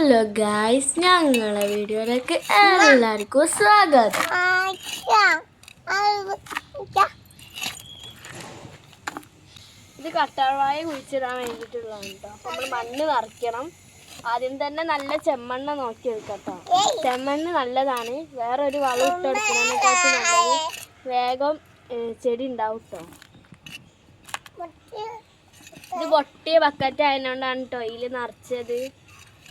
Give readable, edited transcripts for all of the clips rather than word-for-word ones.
Hello guys, ഞങ്ങളെ വീഡിയോയിലേക്ക് എല്ലാവർക്കും സ്വാഗതം. ഇത് കറ്റാർവാഴ കുഴിച്ചിടാൻ വേണ്ടിയിട്ടുള്ളതാണ് കേട്ടോ. അപ്പം നമ്മൾ മണ്ണ് നിറയ്ക്കണം. ആദ്യം തന്നെ നല്ല ചെമ്മണ്ണ് നോക്കി എടുക്കട്ടോ. ചെമ്മണ്ണ് നല്ലതാണ്. വേറൊരു വളം ഇട്ടെടുക്കുന്നതിനെക്കാട്ടി നല്ലത് വേഗം ചെടി ഉണ്ടാവും കേട്ടോ. ഇത് പൊട്ടിയ ബക്കറ്റ് ആയതുകൊണ്ടാണ് കേട്ടോ ഇതിൽ നിറച്ചത്.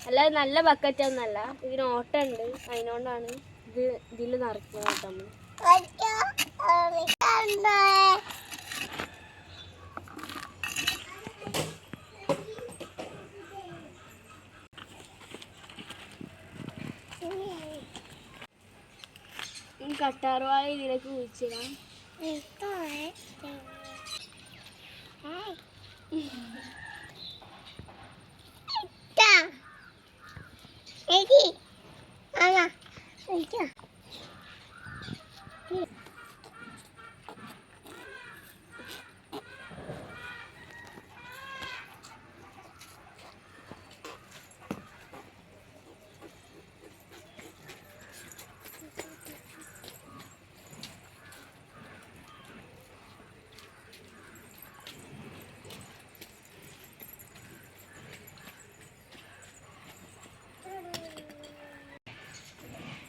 അല്ലാതെ നല്ല ബക്കറ്റൊന്നല്ല, ഇതിന് ഓട്ടമുണ്ട്, അതിനോണ്ടാണ് ഇതിൽ നിറയ്ക്കുന്നത് കേട്ടോ നമ്മൾ. കറ്റാർവാഴ ഇതിലേക്ക് കുഴിച്ചിടാം.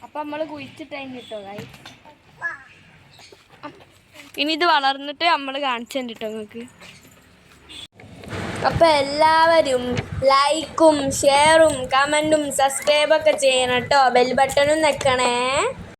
അപ്പം നമ്മൾ കുഴിച്ചിട്ടായി കിട്ടോ കായ്. ഇനി ഇത് വളർന്നിട്ട് നമ്മൾ കാണിച്ചു തന്നിട്ടോ നിങ്ങൾക്ക്. അപ്പം എല്ലാവരും ലൈക്കും ഷെയറും കമൻറ്റും സബ്സ്ക്രൈബൊക്കെ ചെയ്യണം കേട്ടോ. ബെൽ ബട്ടണും നിൽക്കണേ.